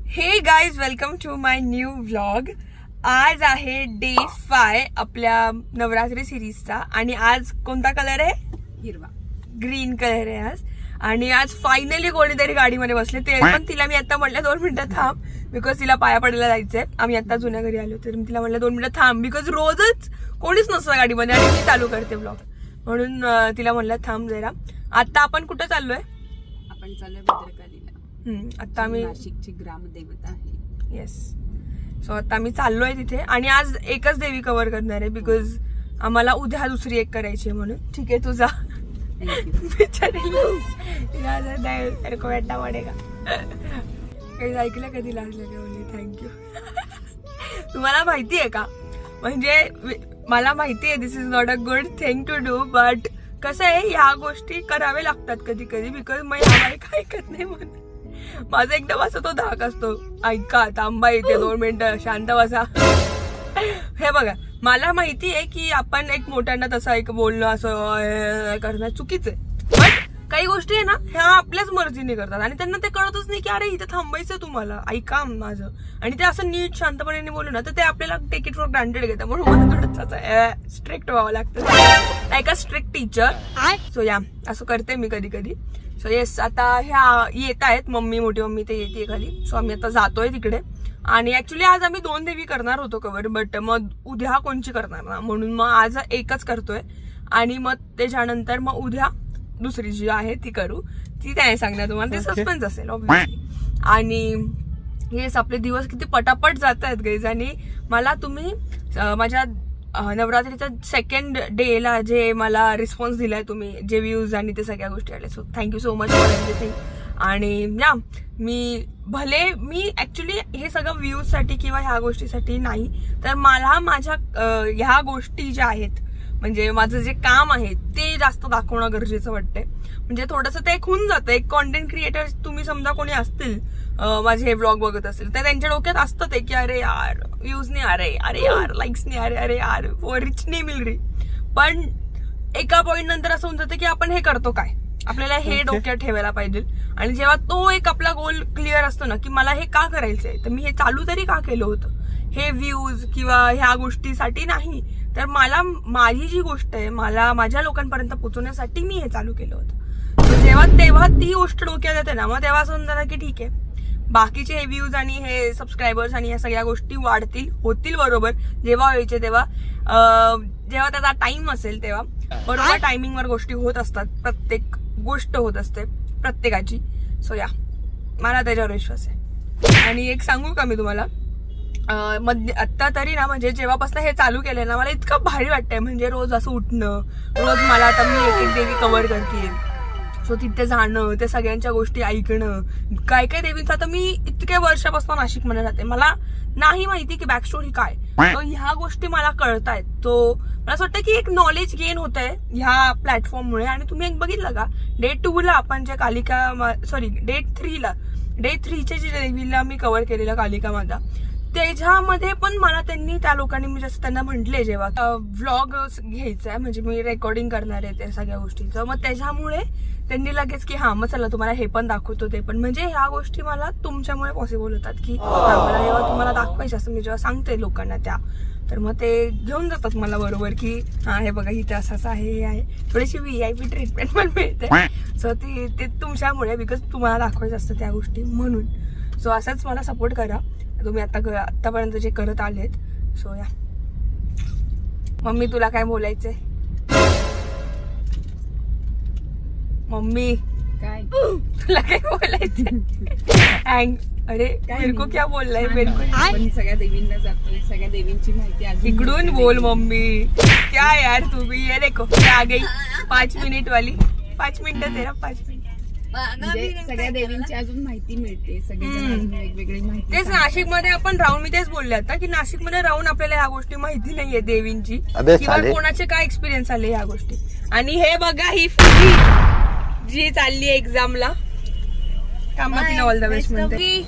हे guys, welcome to my new vlog. आज आहे डे 5 आपल्या नवरात्री सिरीजचा आणि आज कोणता कलर आहे? हिरवा, ग्रीन कलर आहे आज। आणि आज फायनली कोणीतरी गाडीमध्ये बसले, ते पण तिला मी आता म्हटलं 2 मिनिटं थांब, बिकॉज तिला पाया पडायला जायचंय। आम्ही आता जुन्या घरी आलो तर मी तिला म्हटलं 2 मिनिटं थांब, बिकॉज रोजच कोणीच नसतं गाडीमध्ये आणि मी चालू करते ब्लॉग, म्हणून तिला म्हटलं थांब जरा। आता आपण कुठं चाललोय? आपण चाललोय भद्रकालीला। आता आम्ही नाशिकची ग्रामदेवता आहे। येस, सो आता आम्ही चाललोय तिथे आणि आज एकच देवी कव्हर करणार आहे, बिकॉज आम्हाला उद्या दुसरी एक करायची आहे म्हणून। ठीक आहे, तुझा ऐकलं कधी लागलं का? म्हणजे थँक्यू। तुम्हाला माहितीये का, म्हणजे मला माहितीये this is not a good thing to do, but कसं आहे ह्या गोष्टी करावे लागतात कधी कधी, बिकॉज मी ऐकत नाही म्हणून माझा एकदम असं तो धाक असतो, ऐका थांबा इथे 2 मिनिटं शांत बसा। हे बघा, मला माहिती आहे की आपण एक मोठ्यांना तसं एक बोलणं असं करणं चुकीचं आहे, पण काही गोष्टी आहे ना ह्या आपल्याच मर्जीने करतात आणि त्यांना ते कळतच नाही की अरे इथे थांबायचं तुम्हाला, ऐका माझं, आणि ते असं नीट शांतपणे बोलू ना तर ते आपल्याला टेक इट फॉर ग्रांटेड घेतात, म्हणून मला थोडंसं स्ट्रिक्ट व्हावं लागतं, like a strict teacher. So या असं करते मी कधी कधी। सो येस, आता ह्या येत आहेत, मम्मी मोठी मम्मी ते येते खाली, सो आम्ही आता जातोय तिकडे। आणि ऍक्च्युली आज आम्ही 2 देवी करणार होतो कव्हर, बट मग उद्या कोणची करणार ना, म्हणून मग आज एकच करतोय आणि मग त्याच्यानंतर मग उद्या दुसरी जी आहे ती करू, ती त्याने सांगणार तुम्हाला, ते सस्पेन्स असेल ऑब्व्हियसली। आणि येस, आपले दिवस किती पटापट जात आहेत गाईज, आणि मला तुम्ही माझ्या नवरात्रीच्या 2nd डेला जे मला रिस्पॉन्स दिलाय तुम्ही, जे व्ह्यूज आणि ते सगळ्या गोष्टी आल्या, so thank you so much for everything. आणि या मी ऍक्च्युली हे सगळं व्ह्यूज साठी किंवा ह्या गोष्टीसाठी नाही, तर मला माझ्या ह्या गोष्टी ज्या आहेत, म्हणजे माझं जे काम आहे ते जास्त दाखवणं गरजेचं वाटतंय। म्हणजे थोडंसं ते एक होऊन जातं, एक कॉन्टेंट क्रिएटर तुम्ही समजा कोणी असतील माझे हे व्लॉग बघत असेल तर त्यांच्या डोक्यात असतं ते की अरे यार व्ह्यूज नाही आ रहे, अरे यार लाईक्स नाही आ रहे, अरे यार वो रिच नाही मिल रही। पण एका पॉइंट नंतर असं होऊन जातं की आपण हे करतो काय, आपल्याला हे डोक्यात ठेवायला पाहिजे। आणि जेव्हा तो एक आपला गोल क्लिअर असतो ना की मला हे का करायचंय, तर मी हे चालू तरी का केलं होतं, हे व्ह्यूज किंवा ह्या गोष्टीसाठी नाही, तर मला माझी जी गोष्ट आहे मला माझ्या लोकांपर्यंत पोहोचवण्यासाठी मी हे चालू केलं होतं। तेव्हा ती गोष्ट डोक्यात येते ना, मग तेव्हा असं होतं की ठीक आहे बाकीचे हे व्ह्यूज आणि हे सबस्क्रायबर्स आणि ह्या सगळ्या गोष्टी वाढतील, होतील बरोबर जेव्हा व्हायचे तेव्हा, जेव्हा त्याचा टाइम असेल तेव्हा बरोबर टायमिंगवर गोष्टी होत असतात, प्रत्येक गोष्ट होत असते प्रत्येकाची। सो या, मला त्याच्यावर विश्वास आहे। आणि एक सांगू का मी तुम्हाला, आता तरी ना, म्हणजे जेव्हापासून हे चालू केलंय ना मला इतकं भारी वाटतंय, म्हणजे रोज असं उठणं, रोज मला आता मी एक देवी कव्हर करते, सो तिथे जाणं, त्या सगळ्यांच्या गोष्टी ऐकणं, काय काय देवींचं, आता मी इतक्या वर्षापासून नाशिकमध्ये राहते, मला नाही माहिती की बॅक स्टोरी काय, तो ह्या गोष्टी मला कळतायत, तो मला असं वाटतं की एक नॉलेज गेन होत आहे ह्या प्लॅटफॉर्ममुळे। आणि तुम्ही एक बघितलं का, डे 2 ला आपण जे डे 3च्या जे देवीला मी कव्हर केलेलं कालिका माता, त्याच्यामध्ये पण मला त्या लोकांनी मी जसं त्यांना म्हटले जेव्हा व्लॉग घ्यायचा आहे, म्हणजे मी रेकॉर्डिंग करणार आहे त्या सगळ्या गोष्टीचं, मग त्याच्यामुळे त्यांनी लगेच की हा मग चला तुम्हाला हे पण दाखवतो ते पण, म्हणजे ह्या गोष्टी मला तुमच्यामुळे पॉसिबल होतात की मला जेव्हा तुम्हाला दाखवायचं असं मी जेव्हा सांगते लोकांना त्या, तर मग ते घेऊन जातात मला बरोबर की हा हे बघा इथे असं आहे, हे आहे, थोडीशी VIP ट्रीटमेंट पण मिळते। सो ते तुमच्यामुळे, बिकॉज तुम्हाला दाखवायचं असतं त्या गोष्टी म्हणून। सो असंच मला सपोर्ट करा तुम्ही आतापर्यंत जे करत आलेत। सो या, मम्मी तुला काय बोलायचंय? मम्मी काय तुला काय बोलायचंय? अरे मेरे को क्या बोल रहा है? मेरे को आपण सगळ्या देवींना जातोय, सगळ्या देवींची माहिती इकडून बोल मम्मी। क्या यार तू भी, ये देखो आ गई 5 मिनिट वाली, 5 मिनिटं तेरा 5 मिनिट, सगळ्या देवींची अजून माहिती मिळते, सगळ्यांची वेगवेगळी माहिती। तेच नाशिकमध्ये आपण राहून, मी तेच बोलले आता की नाशिकमध्ये राहून आपल्याला ह्या गोष्टी माहिती नाहीये देवींची, किंवा कोणाचे काय एक्सपिरियन्स आले ह्या गोष्टी। आणि हे बघा ही फुली जी चालली एक्झामला, कामातील ऑल द बेस्ट म्हणते,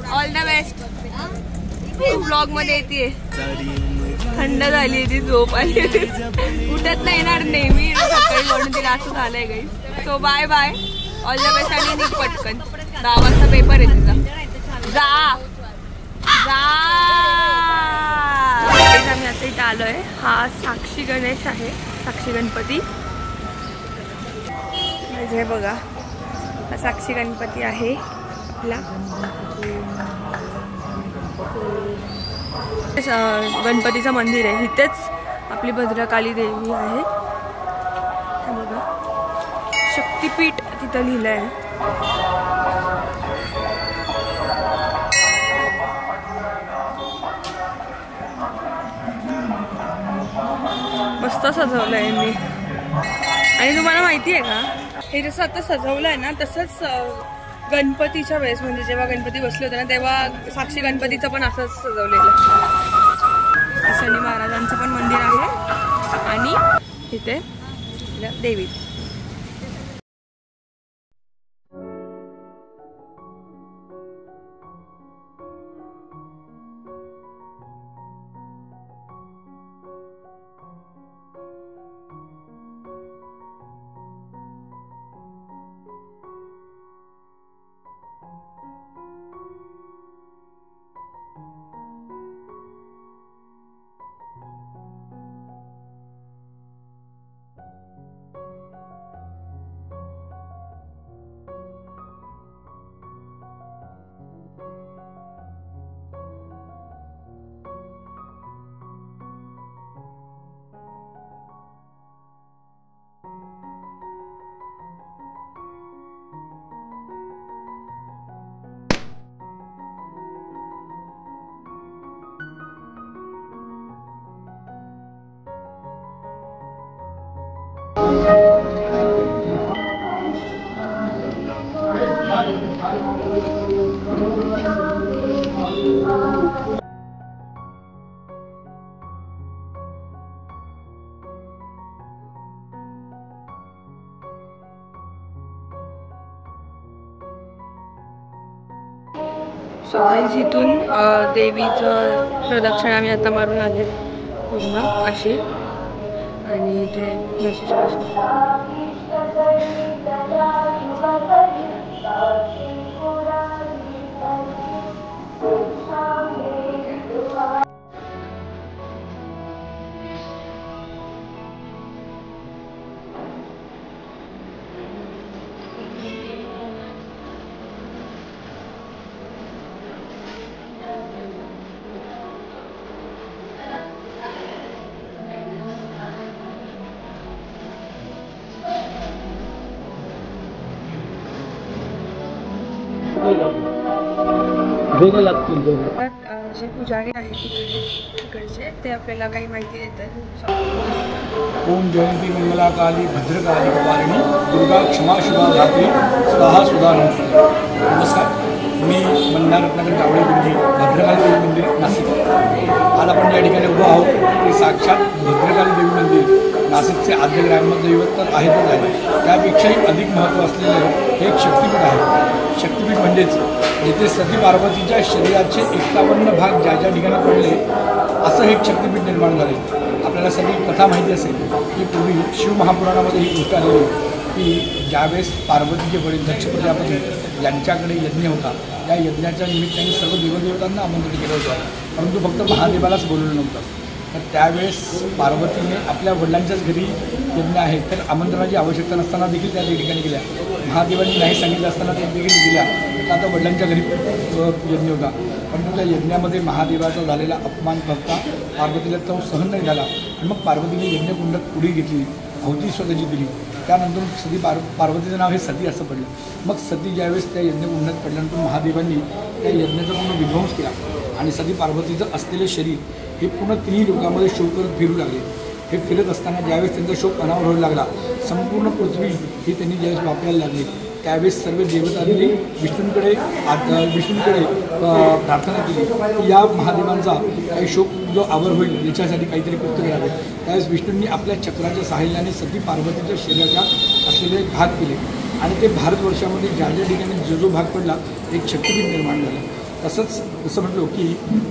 ऑल द बेस्ट। ब्लॉग मध्ये येते, थंड झाली ती, झोप आली, उठत नाही येणार नेहमी सकाळी म्हणून तिला असं झालंय guys. So bye bye, all the best आणि निघ पटकन, 10 वाजता पेपर आहे तिचा। जा जा. आम्ही आता इथे आलोय. हा साक्षी गणेश आहे, साक्षी गणपती. हे बघा, हा साक्षी गणपती आहे आपला. गणपतीचं मंदिर आहे. इथेच आपली भद्रकाली देवी आहे. हे बघा, शक्तिपीठ तिथं लिहिलं आहे. मस्त सजवलं आहे मी. आणि तुम्हाला माहिती आहे का, हे जसं आता सजवलं आहे ना, तसंच गणपतीच्या वेळेस म्हणजे जेव्हा गणपती बसले होते ना, तेव्हा साक्षी गणपतीचं पण असंच सजवलेलं. शनी महाराजांचं पण मंदिर आहे आणि इथे देवी. इथून देवीचं प्रदक्षिणा आम्ही आता मारून आले पूर्ण अशी. आणि इथे जे पुजारी आहेत तिकडचे ते आपल्याला काही माहिती देतात. ओम जयंती मंगला काली भद्रकाली कपालिनी दुर्गा क्षमा शुभा धात्री स्वाहा सुधा नमस्ते. नमस्कार, मी मल्हार रत्नाकर जावळे गुरुजी, भद्रकाली देवी मंदिर, नाशिक. आज आपण या ठिकाणी उभं आहोत ते साक्षात भद्रकाली देवी मंदिर नाशिकचे आद्य ग्रामदैवत तर आहेतच आहे, त्यापेक्षाही अधिक महत्त्व असलेलं हे एक शक्तिपीठ आहे. शक्तिपीठ म्हणजेच जिथे सती पार्वतीच्या शरीराचे 51 भाग ज्या ज्या ठिकाणी पडले, असं हे एक शक्तिपीठ निर्माण झाले. आपल्याला सगळी कथा माहिती असेल की पूर्वी शिवमहापुराणामध्ये ही गोष्ट आलेली की ज्यावेळेस पार्वतीचे वडील दक्ष प्रजापती यांच्याकडे यज्ञ होता, या यज्ञाच्या निमित्ताने सर्व देवदेवतांना आमंत्रित केलं होतं, परंतु फक्त महादेवालाच बोलवलं नव्हतं. तर त्यावेळेस पार्वतीने आपल्या वडिलांच्याच घरी यज्ञ आहे तर आमंत्रणाची आवश्यकता नसताना देखील त्या ठिकाणी गेल्या. महादेवांनी नाही सांगितलं असताना त्या देखील गेल्या. तर आता वडिलांच्या घरी यज्ञ होता, परंतु त्या यज्ञामध्ये महादेवाचा झालेला अपमान बघता पार्वतीला तो सहन नाही झाला. मग पार्वतीने यज्ञकुंडात उडी घेतली, आहुती स्वतःची दिली. त्यानंतर सती पार्वतीचं नाव हे सती असं पडलं. मग सती ज्यावेळेस त्या यज्ञकुंडात पडल्यानंतर महादेवांनी त्या यज्ञाचा पूर्ण विध्वंस केला आणि सती पार्वतीचं असलेले शरीर हे पूर्ण तिन्ही लोकांमध्ये शोक करत फिरू लागले. हे फिरत असताना ज्यावेळेस त्यांचा शोक अनावर होऊ लागला, संपूर्ण पृथ्वी ही त्यांनी ज्यावेळेस वापरायला लागली, त्यावेळेस सर्व देवतांनी विष्णूंकडे प्रार्थना केली की या महादेवांचा काही शोक जो आवर होईल याच्यासाठी काहीतरी कृत्य करावे. त्यावेळेस विष्णूंनी आपल्या चक्राच्या सहाय्याने सती पार्वतीच्या शरीराच्या असलेले भाग केले आणि ते भारतवर्षामध्ये ज्या ज्या ठिकाणी जो भाग पडला एक शक्तिपीठ निर्माण झालं. तसंच जसं म्हणतो की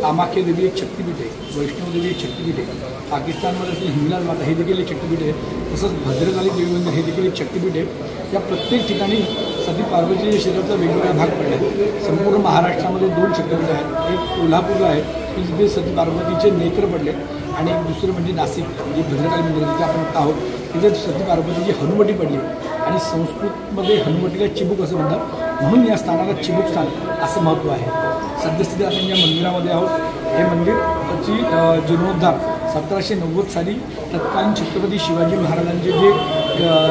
कामाख्या देवी एक शक्तिपीठ आहे, वैष्णवदेवी एक शक्तिपीठ आहे, पाकिस्तानमध्ये असलेली हिंगलाज माता हे देखील एक शक्तिपीठ आहे, तसंच भद्रकाली देवी मंदिर हे देखील एक शक्तिपीठ आहे। या प्रत्येक ठिकाणी सती पार्वतीच्या शरीराचा वेगवेगळा भाग पडला आहे। संपूर्ण महाराष्ट्रामध्ये 2 शक्तिपीठ आहेत, एक कोल्हापूरला आहे की जिथे सती पार्वतीचे नेत्र पडले आणि एक दुसरं म्हणजे नाशिक म्हणजे भद्रकाली मंदिर जिथे आपण आहोत तिथे सती पार्वतीची हनुवटी पडली आणि संस्कृतमध्ये हनुवटीला चिबूक असं म्हणतात, म्हणून या स्थानाला चिबूक स्थान असं महत्त्व आहे। सद्यस्थिती आपण या मंदिरामध्ये आहोत। हे मंदिरची जीर्णोद्धार 1790 साली तत्कालीन छत्रपती शिवाजी महाराजांचे जे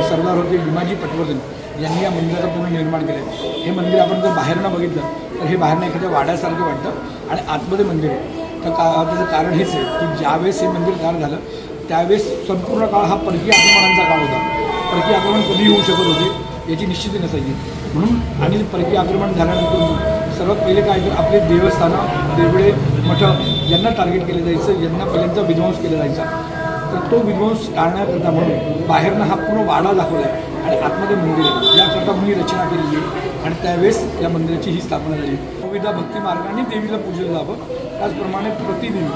सरदार होते भीमाजी पटवर्धन यांनी या मंदिराचं पूर्ण निर्माण केलं आहे। हे मंदिर आपण जर बाहेरनं बघितलं तर हे बाहेरनं एखाद्या वाड्यासारखं वाटतं आणि आतमध्ये मंदिर आहे। तर त्याचं कारण हेच आहे की ज्यावेळेस हे मंदिर तयार झालं त्यावेळेस संपूर्ण काळ हा परकीय आक्रमणांचा काळ होता। परकीय आक्रमण कधी होऊ शकत होते याची निश्चिती नसायची, म्हणून आणि परकीय आक्रमण झाल्यानंतर सर्वात पहिले काय तर आपले देवस्थानं देवळे मठ यांना टार्गेट केलं जायचं, यांना पहिल्यांदा विध्वंस केला जायचा। तर तो विध्वंस टाळण्याकरता म्हणून बाहेरनं हा पूर्ण वाडा दाखवला आहे आणि आतमध्ये मंदिर आहे, याकरता मी रचना केलेली आहे आणि त्यावेळेस या मंदिराची ही स्थापना झाली। विविध भक्ती मार्गाने देवीला पूजलं जावं, त्याचप्रमाणे प्रतिदिन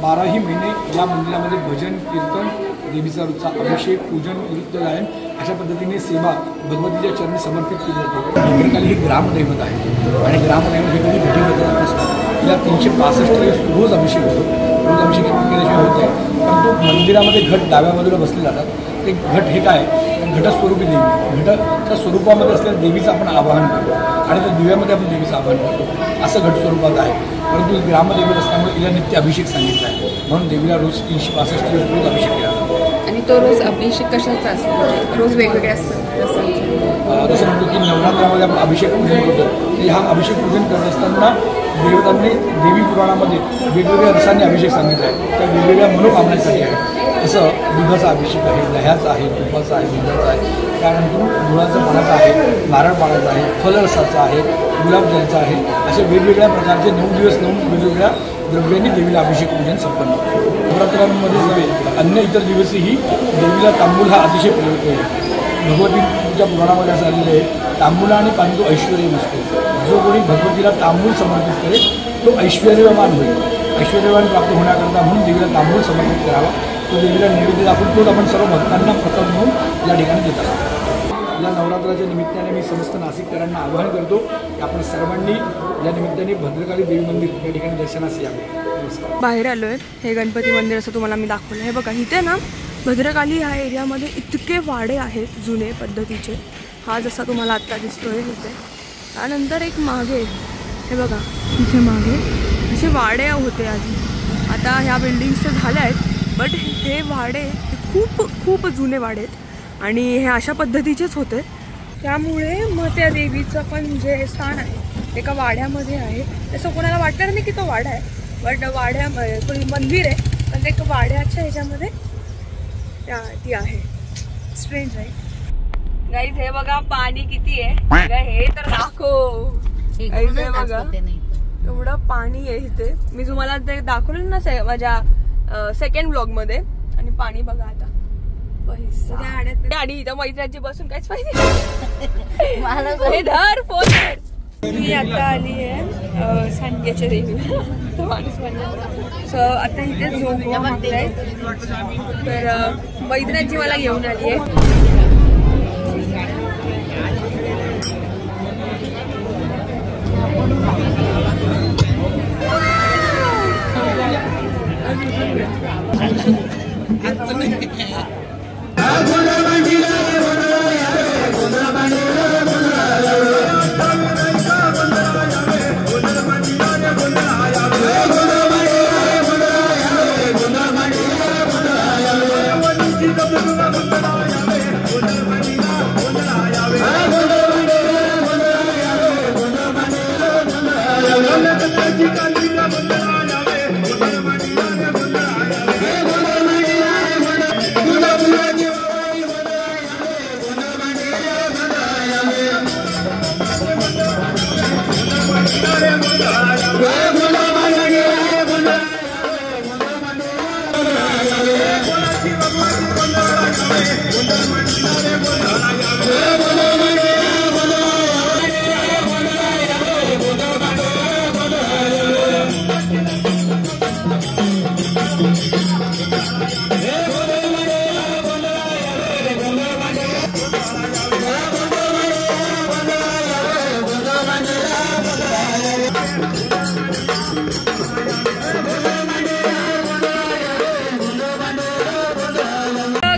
12ही महिने या मंदिरामध्ये भजन कीर्तन देवीचा रोजचा अभिषेक पूजन नृत्य गायन अशा पद्धतीने सेवा भगवतीच्या चरणी समर्पित केली जाते। भद्रकाली ही ग्रामदैवत आहे आणि ग्रामदैवत हे कधी भेटी नसतात। तिला 365 रोज अभिषेक होतो, रोज अभिषेक केल्याशिवाय होत आहे, परंतु मंदिरामध्ये घट डाव्या बाजूला बसले जातात। ते घट हे काय घटस्वरूपी देवी, घटाच्या स्वरूपामध्ये असलेल्या देवीचं आपण आवाहन करतो आणि त्या दिव्यामध्ये आपण देवीचं आवाहन करतो, असं घट स्वरूपात आहे। परंतु ग्रामदेवत असल्यामुळे तिला नित्य अभिषेक सांगितला आहे, म्हणून देवीला रोज 365 रोज अभिषेक केला जातो। आणि तो रोज अभिषेक कशाचा असतो? रोज वेगवेगळे असतात जसं म्हणतो की नवरात्रामध्ये आपण अभिषेक पूजन करतो, तर हा अभिषेक पूजन करत असताना देवतांनी देवी पुराणामध्ये वेगवेगळ्या रसांनी अभिषेक सांगितला आहे, त्या वेगवेगळ्या मनोकामनेसाठी आहे। जसं दुधाचा अभिषेक आहे, दह्याचा आहे, तुपाचा आहे, दुधाचा आहे, त्यानंतर गुळाचा पाण्याचा आहे, नारळ पाण्याचा आहे, फलरसाचा आहे, गुलाबजलचा आहे, असे वेगवेगळ्या प्रकारचे 9 दिवस 9 वेगवेगळ्या द्रव्यांनी देवीला अभिषेक पूजन संपन्न होतं। नवरात्रांमध्ये नव्हे अन्य इतर दिवसीही देवीला तांबूल हा अतिशय प्रिय आहे। भगवतीच्या पुराणामध्ये असं आलेलं आहे, तांबूला आणि पाणी तो ऐश्वर्य नसतो, जो कोणी भगवतीला तांबूल समर्पित करेल तो ऐश्वर्यवान होईल। ऐश्वर्यवान प्राप्त होण्याकरता म्हणून देवीला तांबूल समर्पित करावा, तो देवीला नैवेद्य दाखवून तोच आपण सर्व भक्तांना प्रसाद म्हणून या ठिकाणी देत असतो। या नवरात्राच्या निमित्ताने मी समस्त नाशिककरांना आवाहन करतो की आपण सर्वांनी या निमित्ताने भद्रकाली देवी मंदिर या ठिकाणी दर्शनास यावे। नमस्कार। बाहेर आलोय, हे गणपती मंदिर असं तुम्हाला मी दाखवलं। हे बघा इथे ना भद्रकाली ह्या एरियामध्ये इतके वाडे आहेत जुने पद्धतीचे, हा जसा तुम्हाला आत्ता दिसतोय इथे। त्यानंतर एक मागे हे बघा इथे मागे असे वाडे होते आधी, आता ह्या बिल्डिंग्स तर झाल्या आहेत, बट हे वाडे खूप खूप जुने वाडे आहेत आणि हे अशा पद्धतीचेच होते। त्यामुळे मग त्या देवीचं पण जे स्थान आहे एका वाड्यामध्ये आहे, तसं कोणाला वाटणार नाही की तो वाडा आहे, बट वाड्यामध्ये मंदिर आहे पण ते एका वाड्याच्या ह्याच्यामध्ये ती आहे। स्ट्रेंज राईट गाईज, हे बघा पाणी किती आहे, हे तर दाखव। हे बघा एवढं पाणी आहे इथे, मी तुम्हाला ते दाखवलं ना माझ्या सेकंड ब्लॉग मध्ये। आणि पाणी बघा आता आणि इथं मैत्रिणीची बसून काहीच पाहिजे धर फोन। मी आता आली आहे सांग्याच्या देवीला, माणूस म्हणजे सो आता इथे झोप मागताय, तर मैत्रिणीची मला घेऊन आली आहे।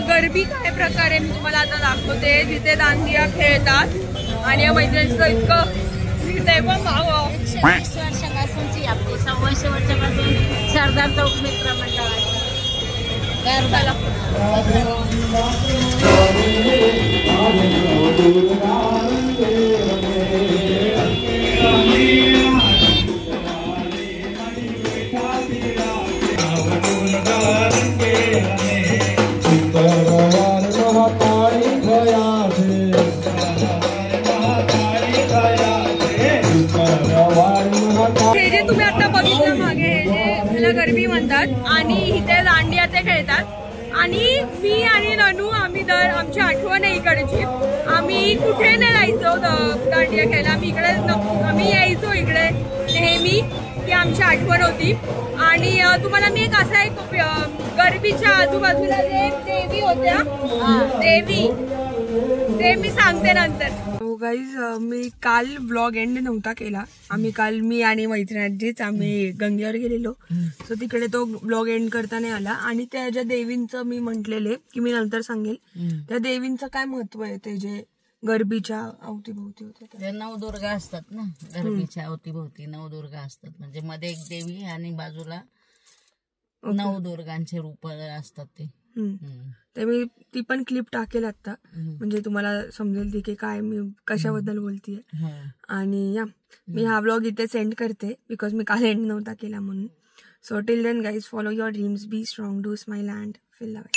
गरबी काय प्रकारे मी तुम्हाला आता दाखवते, जिथे दांडिया खेळतात आणि या मैत्रिणीचं इतकं दिसतंय पण भाव 120 वर्षापासूनची आपली 100 वर्षापासून सरदार चौक मित्र मंडळाची हे जे तुम्ही आता बघितलं मागे, हे जे ह्याला गरबी म्हणतात आणि इथे दांडिया ते खेळतात आणि मी आणि ननू आम्ही आमची आठवण आहे इकडची, आम्ही कुठे नाही जायचो दांडिया खेळायला, आम्ही यायचो इकडे नेहमी, ती आमची आठवण होती. आणि तुम्हाला मी एक असा एक गरबीच्या आजूबाजूला जे देवी होत्या देवी ते मी सांगते नंतर. गाईज मी काल व्लॉग एंड नव्हता केला, आम्ही काल मी आणि मैत्रिणीच आम्ही गंगेवर गेलेलो, सो तिकडे तो व्लॉग एंड करता नाही आला. आणि त्या ज्या देवींचं मी म्हटलेले की मी नंतर सांगेल, त्या देवींचं काय महत्व आहे ते जे गरबीच्या अवतीभोवती होते. नवदुर्गा असतात ना, गरबीच्या अवतीभोवती नवदुर्गा असतात, म्हणजे मध्ये एक देवी आणि बाजूला नवदुर्गांचे रूप असतात ते मी ती पण क्लिप टाकेल आता, म्हणजे तुम्हाला समजेल ती की काय मी कशाबद्दल बोलतीये. आणि या मी हा व्लॉग इथे सेंड करते बिकॉज मी काल एंड नव्हता केला म्हणून. So till then guys, follow your dreams, be strong, do smile and feel love.